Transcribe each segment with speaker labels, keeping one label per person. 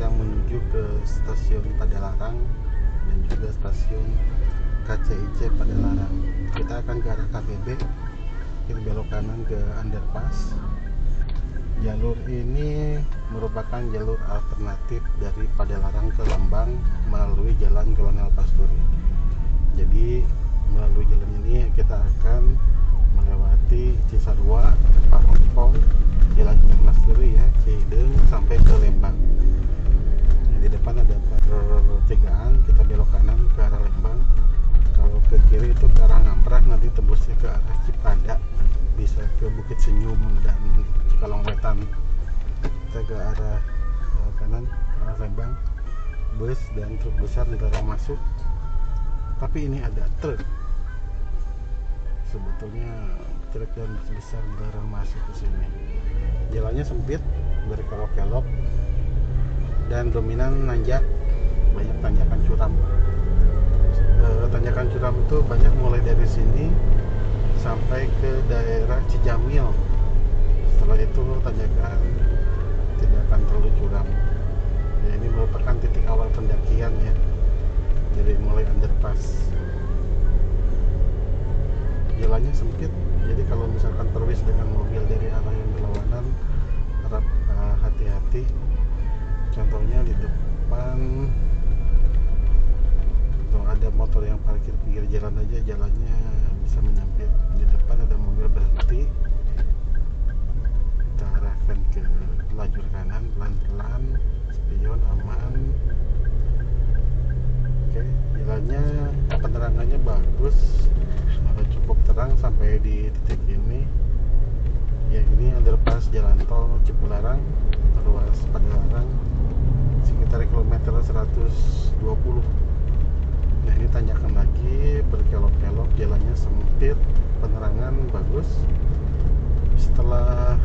Speaker 1: yang menuju ke stasiun Padalarang dan juga stasiun KCIC Padalarang. Kita akan ke arah KBB, kita belok kanan ke underpass. Jalur ini merupakan jalur alternatif dari Padalarang ke Lembang melalui Jalan Kolonel Pasturi. Jadi melalui jalan ini kita akan melewati Cisarua, Parongpong, Jalan Kolonel Pasturi ya, Cideng sampai ke Lembang. Di depan ada pertigaan, kita belok kanan ke arah Lembang. Kalau ke kiri itu ke arah Ngamprah, nanti tembusnya ke arah Cipada, bisa ke Bukit Senyum dan Cikalongwetan. Kita ke arah kanan, arah Lembang. Bus dan truk besar dilarang masuk, tapi ini ada truk. Sebetulnya truk dan bus besar dilarang masuk ke sini. Jalannya sempit, berkelok-kelok, dan dominan nanjak, banyak tanjakan curam. Tanjakan curam itu banyak mulai dari sini sampai ke daerah Cijamil. Setelah itu tanjakan tidak akan terlalu curam. Ya, ini merupakan titik awal pendakian ya, dari mulai underpass. Jalannya sempit, jadi kalau misalkan perwis dengan mobil dari arah yang berlawanan, harap hati-hati. Contohnya di depan tuh ada motor yang parkir pinggir jalan aja, jalannya bisa menyempit. Di depan ada mobil berhenti, kita arahkan ke lajur kanan pelan-pelan, spion aman. Oke, jalannya penerangannya bagus, cukup terang sampai di titik ini. Ya, ini underpass jalan tol Cipularang, ruas Padalarang, sekitar kilometer 120. Nah, ini tanjakan lagi, berkelok-kelok, jalannya sempit, penerangan bagus. Setelah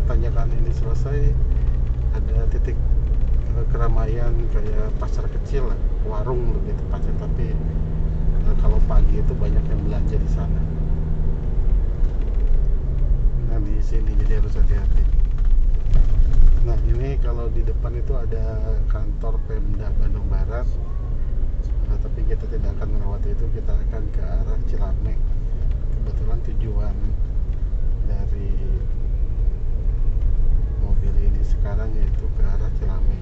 Speaker 1: tanjakan ini selesai, ada titik keramaian kayak pasar kecil lah, warung lebih tepatnya, tapi kalau pagi itu banyak yang belanja di sana. Nah, di sini jadi harus hati-hati. Nah, ini kalau di depan itu ada kantor Pemda Bandung Barat. Tapi kita tidak akan melewati itu, kita akan ke arah Cilame. Kebetulan tujuan dari mobil ini sekarang yaitu ke arah Cilame.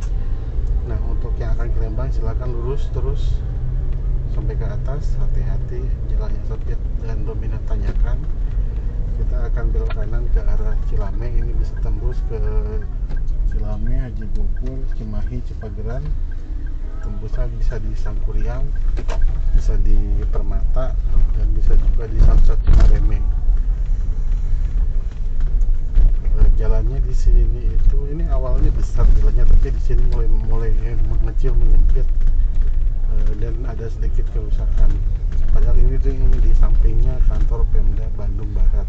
Speaker 1: Nah, untuk yang akan ke Lembang silakan lurus terus sampai ke atas, hati-hati, jalannya sempit dan dominan tanjakan. Kita akan belok kanan ke arah Cilame, ini bisa tembus ke Cilame, Haji Gopur, Cimahi, Cipageran. Tembusnya bisa di Sangkuriang, bisa di Permata, dan bisa juga di Samsat Cimareme. Jalannya di sini itu, ini awalnya besar jalannya, tapi di sini mulai mengecil, menyempit, dan ada sedikit kerusakan. Padahal ini di sampingnya kantor Pemda Bandung Barat.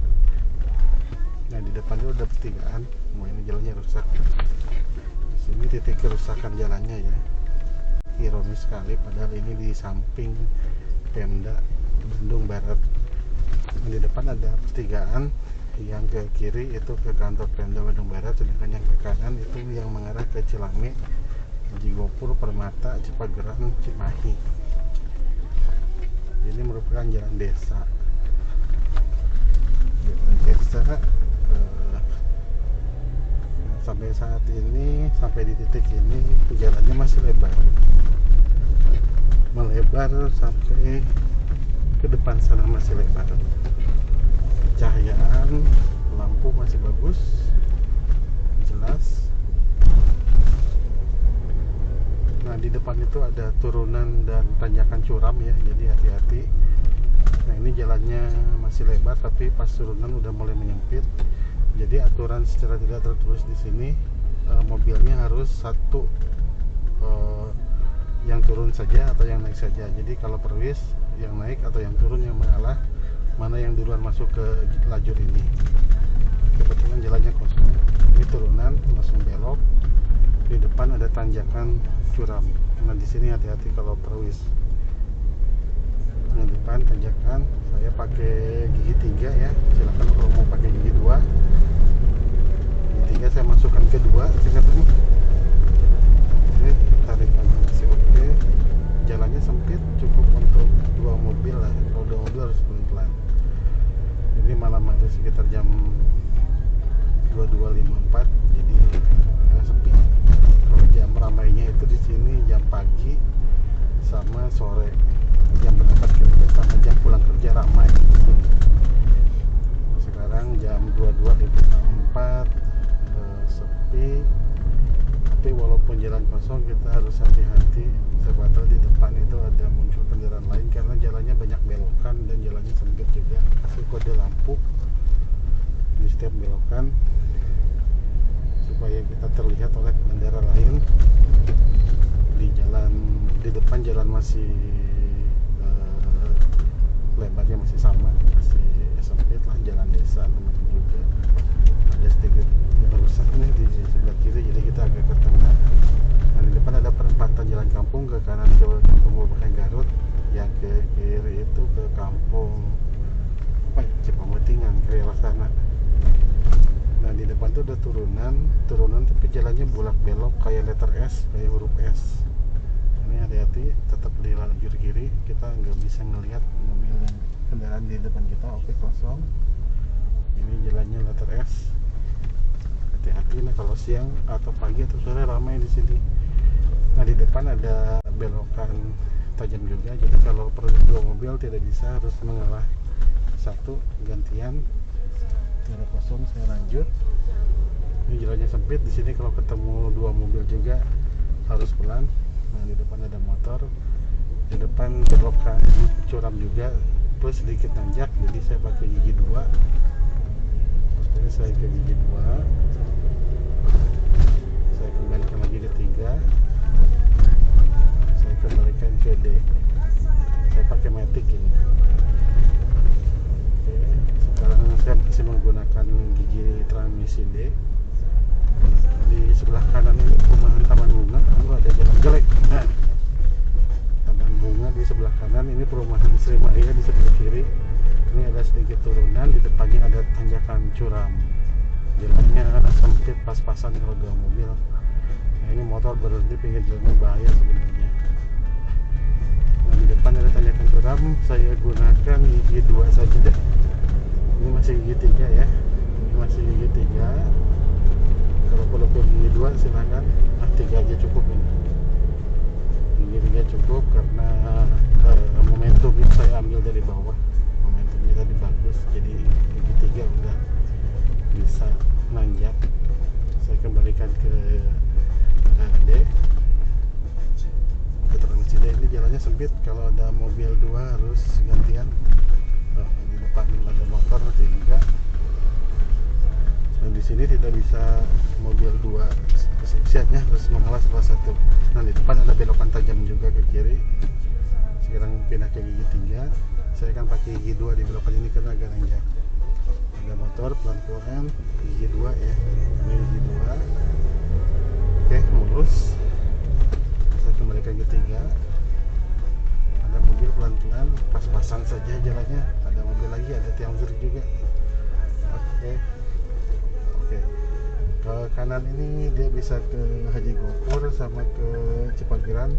Speaker 1: Nah, di depan itu ada pertigaan, ini jalannya rusak. Di sini titik kerusakan jalannya ya. Ironis sekali, padahal ini di samping Pemda Bandung Barat. Di depan ada pertigaan, yang ke kiri itu ke kantor Pemda Bandung Barat, sedangkan yang ke kanan itu yang mengarah ke Cilame, Haji Gopur, Permata, Cipageran, Cimahi. Ini merupakan jalan desa. Jalan desa sampai saat ini, sampai di titik ini jalannya masih lebar, melebar sampai ke depan sana masih lebar. Cahayaan lampu masih bagus, jelas. Nah, di depan itu ada turunan dan tanjakan curam ya, jadi hati-hati. Nah, ini jalannya masih lebar, tapi pas turunan udah mulai menyempit. Jadi aturan secara tidak tertulis di sini, mobilnya harus satu yang turun saja atau yang naik saja. Jadi kalau perwis yang naik atau yang turun yang mengalah, mana yang duluan masuk ke lajur ini. Kebetulan jalannya kosong. Ini turunan langsung belok. Di depan ada tanjakan curam. Nah, di sini hati-hati kalau perwis. Nah, depan tanjakan, saya pakai gigi 3 ya. Silakan kalau mau pakai gigi 2. Gigi 3 saya masukkan ke 2, sekitar jam 22.54, jadi sepi. Kalau jam ramainya itu di sini jam pagi sama sore, jam berangkat kerja sama jam pulang kerja ramai. Sekarang jam 22.54, sepi. Tapi walaupun jalan kosong, kita harus hati-hati. Siapa tahu di depan itu ada muncul kendaraan lain, karena jalannya banyak belokan dan jalannya sempit juga. Kasih kode lampu di setiap belokan supaya kita terlihat oleh pengendara lain. Di jalan di depan jalan masih lebarnya masih sama, masih sempit lah, jalan desa namanya juga. Ada sedikit rusak nih di sebelah kiri, jadi kita agak ke tengah. Nah, di depan ada perempatan jalan kampung, ke kanan ke kampung Babakan Garut, yang ke kiri itu ke kampung Cipamutingan, ke arah sana. Nah, di depan tuh ada turunan tapi jalannya bulak belok kayak letter S, kayak huruf S. Ini hati-hati, tetap di lajur kiri, kita nggak bisa ngelihat mobil kendaraan di depan kita. Oke, kosong. Ini jalannya letter S. Hati-hati nih kalau siang atau pagi atau sore ramai di sini. Nah, di depan ada belokan tajam juga, jadi kalau perlu dua mobil tidak bisa, harus mengalah satu gantian. Tidak kosong, saya lanjut. Ini jalannya sempit di sini, kalau ketemu dua mobil juga harus pelan. Nah, di depan ada motor, di depan belokan curam juga plus sedikit nanjak, jadi saya pakai gigi 2. Terus saya ke gigi 2, saya kembalikan lagi ke 3, saya kembalikan ke D. Saya pakai matic ini. Oke, sekarang saya masih menggunakan gigi transmisi D. Di sebelah kanan ini perumahan Taman Bunga, lalu ada jalan jelek. Nah, Taman Bunga di sebelah kanan, ini perumahan Sri Maya di sebelah kiri. Ini ada sedikit turunan, di depannya ada tanjakan curam. Jalannya sempit, pas-pasan kalau dua mobil. Nah, ini motor berhenti pinggir jalan, bahaya sebenarnya. Nah, di depan ada tanjakan curam, saya gunakan gigi 2 saja deh. Ini masih gigi 3 ya. Ini masih gigi 3. Kalau perlu gigi 2 silahkan, 3 aja cukup ini. Gigi 3 cukup karena momentumnya saya ambil dari bawah. Momentumnya tadi bagus, jadi gigi 3 udah bisa nanjak. Saya kembalikan ke D. Ke transmisi D. Ini jalannya sempit, kalau ada mobil 2 harus gantian. Di depan ada motor 3. Dan di sini tidak bisa mobil 2, siapnya harus mengalah salah satu. Nah, di depan ada belokan tajam juga ke kiri. Sekarang pindah ke gigi 3. Saya akan pakai gigi 2 di belokan ini karena agak nanjak. Ada motor pelan-pelan, gigi 2 ya. Ini gigi 2. Oke, mulus. Saya kembalikan ke 3. Ada mobil pelan-pelan, pas-pasan saja jalannya. Ada mobil lagi, ada tiang listrik juga. Oke. Ke kanan ini dia bisa ke Haji Gopur sama ke Cipageran.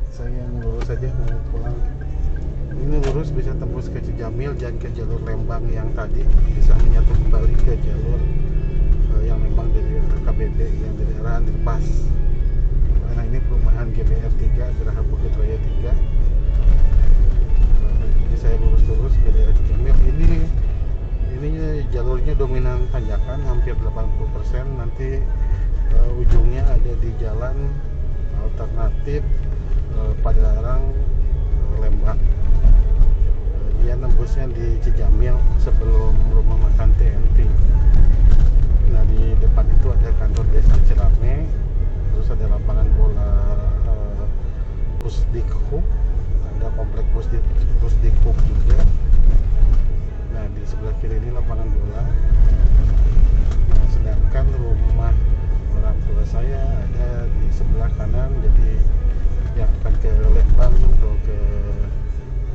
Speaker 1: Saya yang lurus saja mau pulang. Ini lurus bisa tembus ke Cijamil, jangan ke jalur Lembang yang tadi, bisa menyatu kembali ke jalur yang memang dari KBB, yang dari arah underpass. Nah, ini perumahan GBR 3, Geraha Bukit Raya 3. Ini saya lurus ke daerah Cijamil. Ini jalurnya dominan tanjakan, hampir 80%. Nanti ujungnya ada di jalan alternatif Padalarang Lembang. Dia nembusnya di Cijamil sebelum rumah makan TNT. Nah, di depan itu ada kantor desa Cirame, terus ada lapangan bola Pusdikhub, ada komplek Pusdikhub juga. Nah, di sebelah kiri ini lapangan bola. Nah, sedangkan rumah orang tua saya ada di sebelah kanan, jadi yang akan ke Lembang atau ke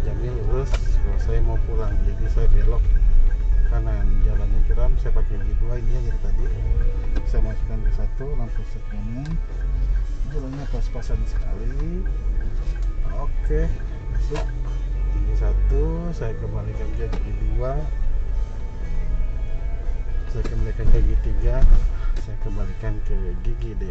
Speaker 1: Jamil lurus. Kalau saya mau pulang, jadi saya belok kanan. Jalannya curam, saya pakai gigi 2 ini ya, jadi tadi saya masukkan ke 1, lampu setnya. Jalannya pas-pasan sekali. Oke, masuk gigi 1, saya kembalikan ke gigi 2. saya kembalikan ke gigi 3, saya kembalikan ke gigi D.